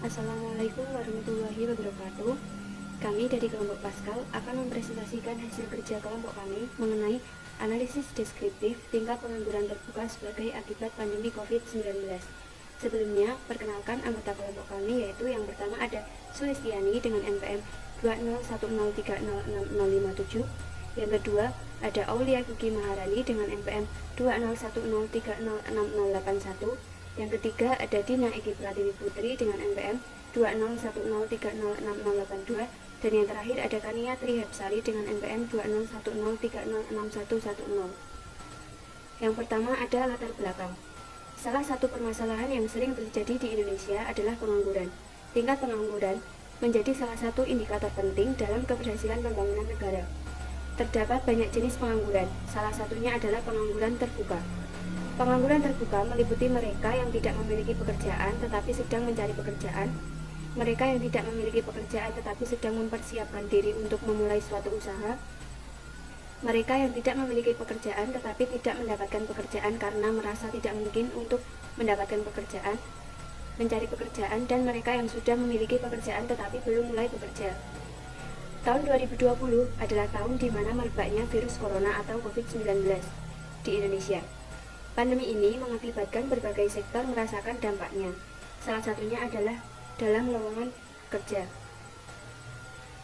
Assalamualaikum warahmatullahi wabarakatuh. Kami dari kelompok Pascal akan mempresentasikan hasil kerja kelompok kami mengenai analisis deskriptif tingkat pengangguran terbuka sebagai akibat pandemi COVID-19. Sebelumnya, perkenalkan anggota kelompok kami, yaitu yang pertama ada Sulistiani dengan NPM 20103066057. Yang kedua ada Aulia Kuki Maharani dengan NPM 20103066081. Yang ketiga ada Dina Eki Pratiwi Putri dengan NPM 20103066082. Dan yang terakhir ada Kania Trihepsari dengan NPM 20103066110. Yang pertama ada latar belakang. Salah satu permasalahan yang sering terjadi di Indonesia adalah pengangguran. Tingkat pengangguran menjadi salah satu indikator penting dalam keberhasilan pembangunan negara. Terdapat banyak jenis pengangguran, salah satunya adalah pengangguran terbuka. Pengangguran terbuka meliputi mereka yang tidak memiliki pekerjaan tetapi sedang mencari pekerjaan, mereka yang tidak memiliki pekerjaan tetapi sedang mempersiapkan diri untuk memulai suatu usaha, mereka yang tidak memiliki pekerjaan tetapi tidak mendapatkan pekerjaan karena merasa tidak mungkin untuk mendapatkan pekerjaan, mencari pekerjaan, dan mereka yang sudah memiliki pekerjaan tetapi belum mulai bekerja. Tahun 2020 adalah tahun di mana merebaknya virus corona atau COVID-19 di Indonesia. Pandemi ini mengakibatkan berbagai sektor merasakan dampaknya. Salah satunya adalah dalam lowongan kerja.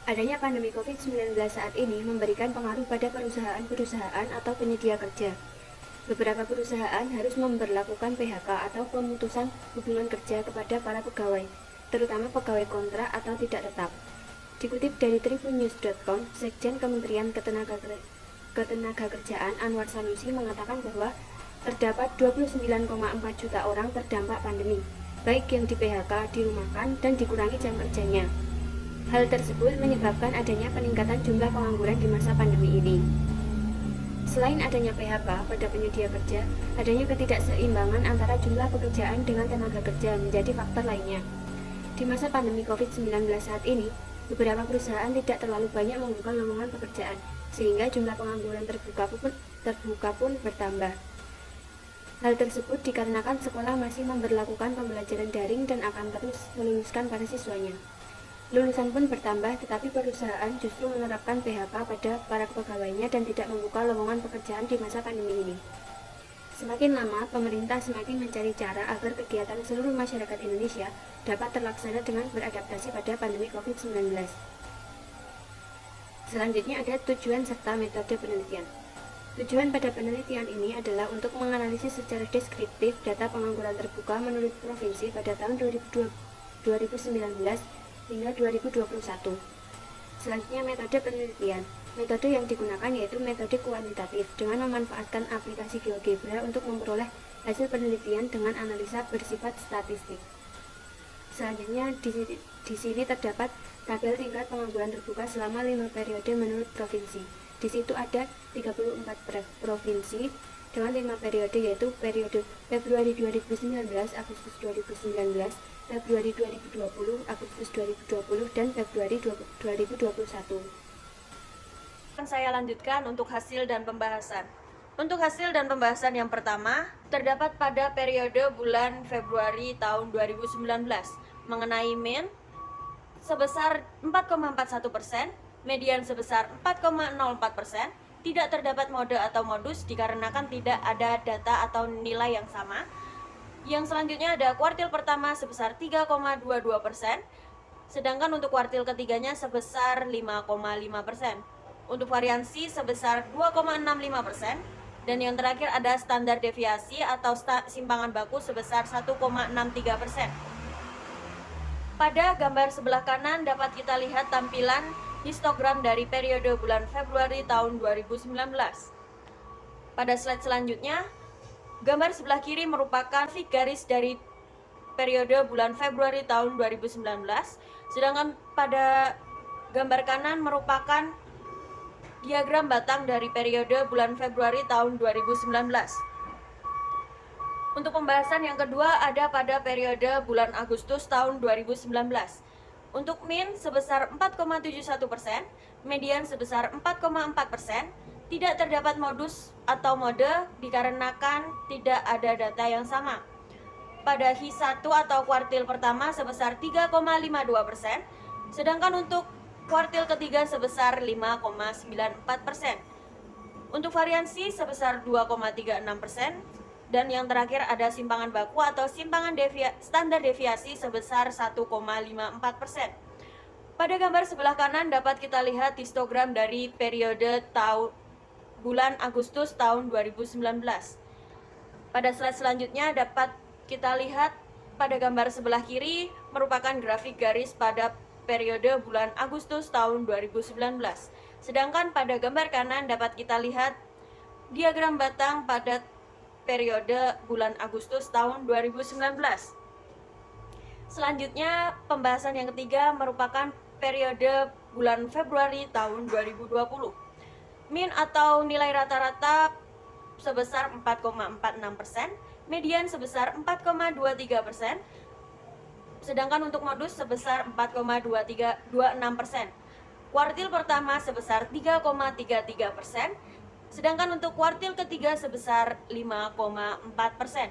Adanya pandemi COVID-19 saat ini memberikan pengaruh pada perusahaan-perusahaan atau penyedia kerja. Beberapa perusahaan harus memberlakukan PHK atau pemutusan hubungan kerja kepada para pegawai, terutama pegawai kontrak atau tidak tetap. Dikutip dari tribunnews.com, Sekjen Kementerian Ketenagakerjaan Anwar Sanusi mengatakan bahwa terdapat 29,4 juta orang terdampak pandemi, baik yang di PHK, dirumahkan, dan dikurangi jam kerjanya. Hal tersebut menyebabkan adanya peningkatan jumlah pengangguran di masa pandemi ini. Selain adanya PHK pada penyedia kerja, adanya ketidakseimbangan antara jumlah pekerjaan dengan tenaga kerja menjadi faktor lainnya. Di masa pandemi COVID-19 saat ini, beberapa perusahaan tidak terlalu banyak membuka lowongan pekerjaan, sehingga jumlah pengangguran terbuka pun bertambah. Hal tersebut dikarenakan sekolah masih memberlakukan pembelajaran daring dan akan terus meluluskan para siswanya. Lulusan pun bertambah, tetapi perusahaan justru menerapkan PHK pada para pegawainya dan tidak membuka lowongan pekerjaan di masa pandemi ini. Semakin lama, pemerintah semakin mencari cara agar kegiatan seluruh masyarakat Indonesia dapat terlaksana dengan beradaptasi pada pandemi COVID-19. Selanjutnya ada tujuan serta metode penelitian. Tujuan pada penelitian ini adalah untuk menganalisis secara deskriptif data pengangguran terbuka menurut provinsi pada tahun 2019 hingga 2021. Selanjutnya metode penelitian. Metode yang digunakan yaitu metode kuantitatif dengan memanfaatkan aplikasi GeoGebra untuk memperoleh hasil penelitian dengan analisa bersifat statistik. Selanjutnya di sini terdapat tabel tingkat pengangguran terbuka selama 5 periode menurut provinsi. Di situ ada 34 provinsi dengan 5 periode, yaitu periode Februari 2019, Agustus 2019, Februari 2020, Agustus 2020, dan Februari 2021. Saya lanjutkan untuk hasil dan pembahasan. Untuk hasil dan pembahasan yang pertama, terdapat pada periode bulan Februari tahun 2019 mengenai mean sebesar 4,41%, median sebesar 4,04%, tidak terdapat mode atau modus dikarenakan tidak ada data atau nilai yang sama. Yang selanjutnya ada kuartil pertama sebesar 3,22%, sedangkan untuk kuartil ketiganya sebesar 5,5%. Untuk variansi sebesar 2,65%, dan yang terakhir ada standar deviasi atau simpangan baku sebesar 1,63%. Pada gambar sebelah kanan dapat kita lihat tampilan histogram dari periode bulan Februari tahun 2019. Pada slide selanjutnya, gambar sebelah kiri merupakan garis dari periode bulan Februari tahun 2019, sedangkan pada gambar kanan merupakan diagram batang dari periode bulan Februari tahun 2019. Untuk pembahasan yang kedua ada pada periode bulan Agustus tahun 2019. Untuk mean sebesar 4,71%, median sebesar 4,4%, tidak terdapat modus atau mode dikarenakan tidak ada data yang sama. pada Q1 atau kuartil pertama sebesar 3,52%, sedangkan untuk kuartil ketiga sebesar 5,94%. Untuk variansi sebesar 2,36%, dan yang terakhir ada simpangan baku atau simpangan standar deviasi sebesar 1,54%. Pada gambar sebelah kanan dapat kita lihat histogram dari periode bulan Agustus tahun 2019. Pada slide selanjutnya dapat kita lihat pada gambar sebelah kiri merupakan grafik garis pada periode bulan Agustus tahun 2019. Sedangkan pada gambar kanan dapat kita lihat diagram batang pada periode bulan Agustus tahun 2019. Selanjutnya, pembahasan yang ketiga merupakan periode bulan Februari tahun 2020. Min atau nilai rata-rata sebesar 4,46%, median sebesar 4,23%, sedangkan untuk modus sebesar 4,26%. Kuartil pertama sebesar 3,33%, sedangkan untuk kuartil ketiga sebesar 5,4%.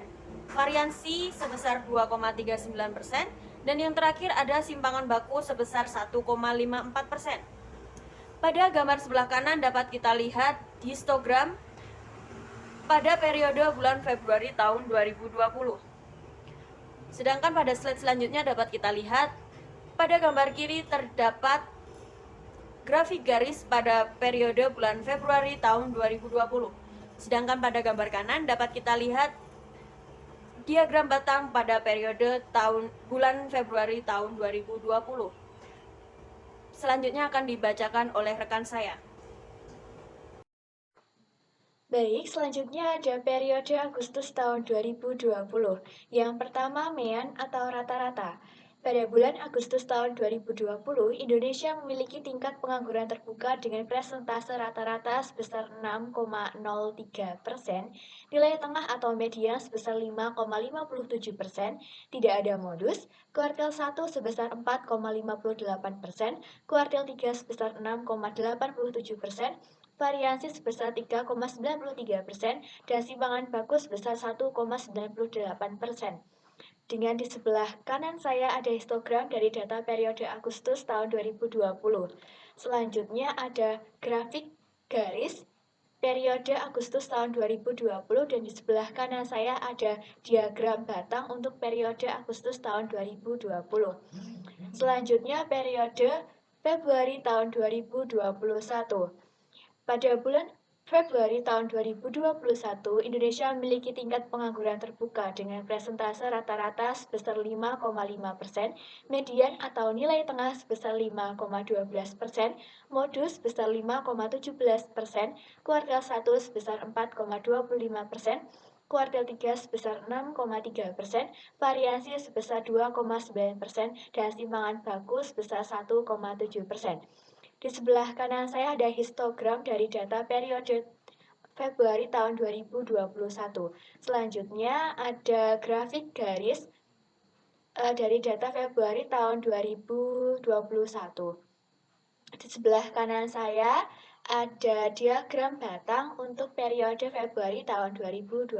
Variansi sebesar 2,39%, dan yang terakhir ada simpangan baku sebesar 1,54%. Pada gambar sebelah kanan dapat kita lihat histogram pada periode bulan Februari tahun 2020. Sedangkan pada slide selanjutnya dapat kita lihat pada gambar kiri terdapat grafik garis pada periode bulan Februari tahun 2020. Sedangkan pada gambar kanan dapat kita lihat diagram batang pada periode bulan Februari tahun 2020. Selanjutnya akan dibacakan oleh rekan saya. Baik, selanjutnya ada periode Agustus tahun 2020. Yang pertama, MEAN atau rata-rata. Pada bulan Agustus tahun 2020, Indonesia memiliki tingkat pengangguran terbuka dengan presentase rata-rata sebesar 6,03%, nilai tengah atau median sebesar 5,57%, tidak ada modus, kuartil 1 sebesar 4,58%, kuartil 3 sebesar 6,87%, variansi sebesar 3,93%, dan simpangan baku sebesar 1,98%. Dengan di sebelah kanan saya ada histogram dari data periode Agustus tahun 2020. Selanjutnya ada grafik garis periode Agustus tahun 2020, dan di sebelah kanan saya ada diagram batang untuk periode Agustus tahun 2020. Selanjutnya periode Februari tahun 2021. Pada bulan Februari tahun 2021, Indonesia memiliki tingkat pengangguran terbuka dengan presentase rata-rata sebesar 5,5%, median atau nilai tengah sebesar 5,12%, modus sebesar 5,17%, kuartil 1 sebesar 4,25%, kuartil 3 sebesar 6,3%, variasi sebesar 2,9%, dan simpangan baku sebesar 1,7%. Di sebelah kanan saya ada histogram dari data periode Februari tahun 2021. Selanjutnya ada grafik garis dari data Februari tahun 2021. Di sebelah kanan saya ada diagram batang untuk periode Februari tahun 2021.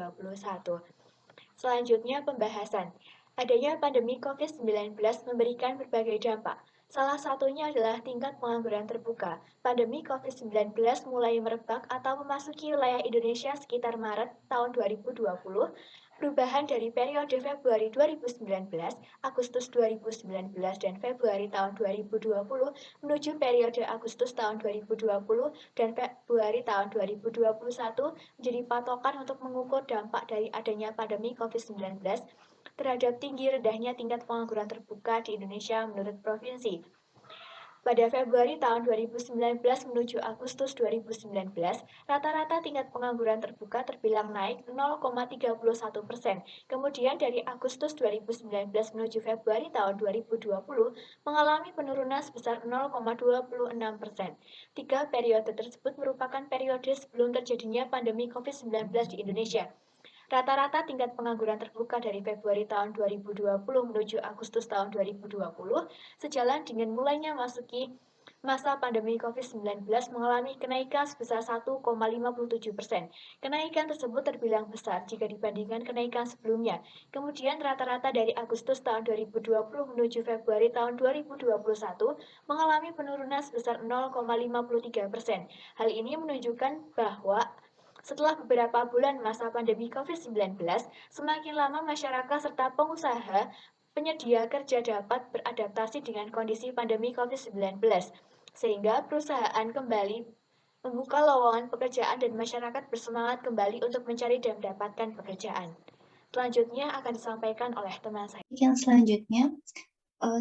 Selanjutnya pembahasan. Adanya pandemi COVID-19 memberikan berbagai dampak. Salah satunya adalah tingkat pengangguran terbuka. Pandemi COVID-19 mulai merebak atau memasuki wilayah Indonesia sekitar Maret tahun 2020. Perubahan dari periode Februari 2019, Agustus 2019, dan Februari tahun 2020 menuju periode Agustus tahun 2020 dan Februari tahun 2021 menjadi patokan untuk mengukur dampak dari adanya pandemi COVID-19 terhadap tinggi rendahnya tingkat pengangguran terbuka di Indonesia menurut provinsi. Pada Februari tahun 2019 menuju Agustus 2019, rata-rata tingkat pengangguran terbuka terbilang naik 0,31%. Kemudian dari Agustus 2019 menuju Februari tahun 2020 mengalami penurunan sebesar 0,26%. Tiga periode tersebut merupakan periode sebelum terjadinya pandemi COVID-19 di Indonesia. Rata-rata tingkat pengangguran terbuka dari Februari tahun 2020 menuju Agustus tahun 2020 sejalan dengan mulainya masuki masa pandemi COVID-19 mengalami kenaikan sebesar 1,57%. Kenaikan tersebut terbilang besar jika dibandingkan kenaikan sebelumnya. Kemudian rata-rata dari Agustus tahun 2020 menuju Februari tahun 2021 mengalami penurunan sebesar 0,53%. Hal ini menunjukkan bahwa setelah beberapa bulan masa pandemi COVID-19, semakin lama masyarakat serta pengusaha penyedia kerja dapat beradaptasi dengan kondisi pandemi COVID-19, sehingga perusahaan kembali membuka lowongan pekerjaan dan masyarakat bersemangat kembali untuk mencari dan mendapatkan pekerjaan. Selanjutnya akan disampaikan oleh teman saya. Yang selanjutnya,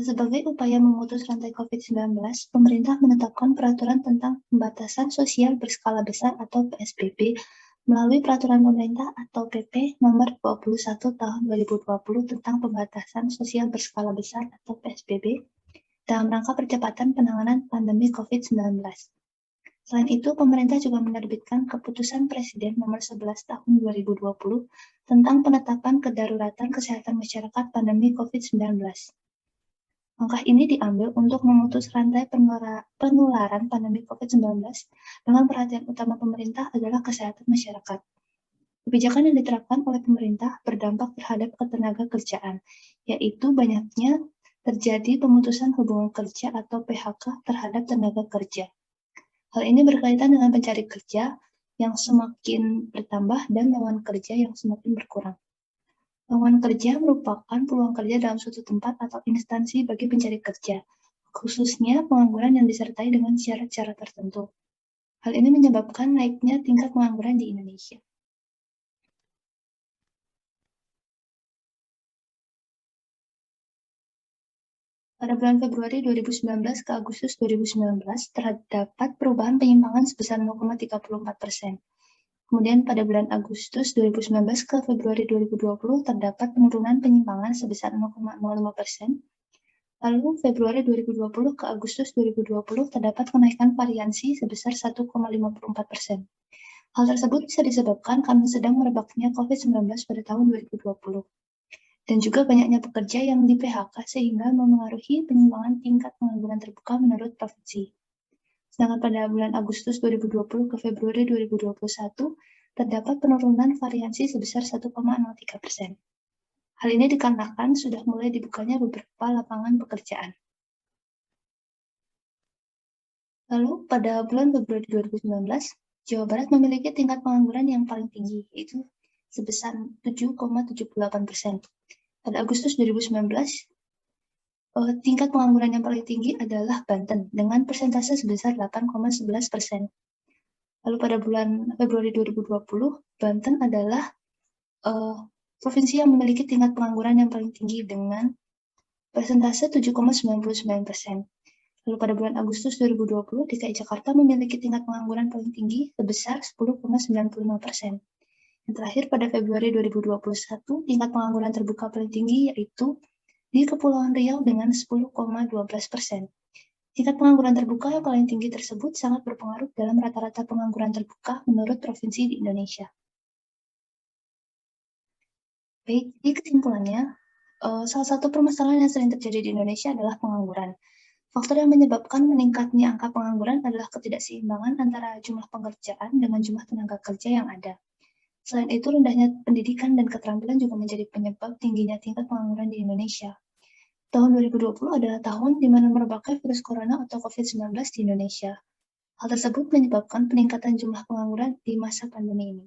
sebagai upaya memutus rantai COVID-19, pemerintah menetapkan peraturan tentang pembatasan sosial berskala besar atau PSBB melalui peraturan pemerintah atau PP nomor 21 tahun 2020 tentang pembatasan sosial berskala besar atau PSBB dalam rangka percepatan penanganan pandemi COVID-19. Selain itu, pemerintah juga menerbitkan Keputusan Presiden Nomor 11 Tahun 2020 tentang penetapan kedaruratan kesehatan masyarakat pandemi COVID-19. Langkah ini diambil untuk memutus rantai penularan pandemi COVID-19 dengan perhatian utama pemerintah adalah kesehatan masyarakat. Kebijakan yang diterapkan oleh pemerintah berdampak terhadap ketenaga kerjaan, yaitu banyaknya terjadi pemutusan hubungan kerja atau PHK terhadap tenaga kerja. Hal ini berkaitan dengan pencari kerja yang semakin bertambah dan lowongan kerja yang semakin berkurang. Lowongan kerja merupakan peluang kerja dalam suatu tempat atau instansi bagi pencari kerja, khususnya pengangguran yang disertai dengan syarat-syarat tertentu. Hal ini menyebabkan naiknya tingkat pengangguran di Indonesia. Pada bulan Februari 2019 ke Agustus 2019, terdapat perubahan penyimpangan sebesar 0,34%. Kemudian pada bulan Agustus 2019 ke Februari 2020 terdapat penurunan penyimpangan sebesar 0,05%. Lalu Februari 2020 ke Agustus 2020 terdapat kenaikan variansi sebesar 1,54%. Hal tersebut bisa disebabkan karena sedang merebaknya COVID-19 pada tahun 2020. Dan juga banyaknya pekerja yang di PHK sehingga memengaruhi penyimpangan tingkat pengangguran terbuka menurut provinsi. Sedangkan pada bulan Agustus 2020 ke Februari 2021 terdapat penurunan variansi sebesar 1,03%. Hal ini dikarenakan sudah mulai dibukanya beberapa lapangan pekerjaan. Lalu pada bulan Februari 2019, Jawa Barat memiliki tingkat pengangguran yang paling tinggi, yaitu sebesar 7,78%. Pada Agustus 2019, tingkat pengangguran yang paling tinggi adalah Banten dengan persentase sebesar 8,11%. Lalu pada bulan Februari 2020, Banten adalah provinsi yang memiliki tingkat pengangguran yang paling tinggi dengan persentase 7,99%. Lalu pada bulan Agustus 2020, DKI Jakarta memiliki tingkat pengangguran paling tinggi sebesar 10,95%. Yang terakhir pada Februari 2021, tingkat pengangguran terbuka paling tinggi yaitu di Kepulauan Riau dengan 10,12%. Tingkat pengangguran terbuka yang paling tinggi tersebut sangat berpengaruh dalam rata-rata pengangguran terbuka menurut provinsi di Indonesia. Baik, di kesimpulannya, salah satu permasalahan yang sering terjadi di Indonesia adalah pengangguran. Faktor yang menyebabkan meningkatnya angka pengangguran adalah ketidakseimbangan antara jumlah pekerjaan dengan jumlah tenaga kerja yang ada. Selain itu, rendahnya pendidikan dan keterampilan juga menjadi penyebab tingginya tingkat pengangguran di Indonesia. Tahun 2020 adalah tahun di mana merebaknya virus corona atau COVID-19 di Indonesia. Hal tersebut menyebabkan peningkatan jumlah pengangguran di masa pandemi ini.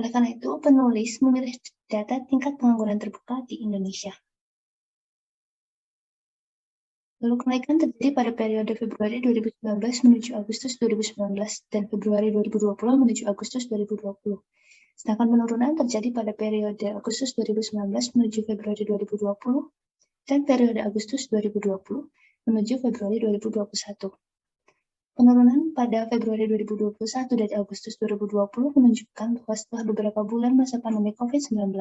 Oleh karena itu, penulis memilih data tingkat pengangguran terbuka di Indonesia. Lalu kenaikan terjadi pada periode Februari 2019 menuju Agustus 2019 dan Februari 2020 menuju Agustus 2020. Sedangkan penurunan terjadi pada periode Agustus 2019 menuju Februari 2020 dan periode Agustus 2020 menuju Februari 2021. Penurunan pada Februari 2021 dan Agustus 2020 menunjukkan bahwa setelah beberapa bulan masa pandemi COVID-19,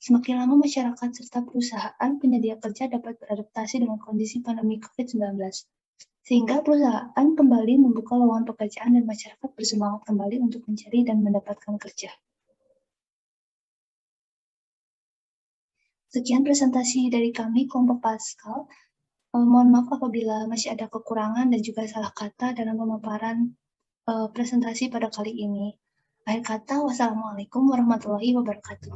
semakin lama masyarakat serta perusahaan penyedia kerja dapat beradaptasi dengan kondisi pandemi COVID-19. Sehingga perusahaan kembali membuka lowongan pekerjaan dan masyarakat bersemangat kembali untuk mencari dan mendapatkan kerja. Sekian presentasi dari kami, kelompok Pascal. Mohon maaf apabila masih ada kekurangan dan juga salah kata dalam pemaparan presentasi pada kali ini. Akhir kata, wassalamualaikum warahmatullahi wabarakatuh.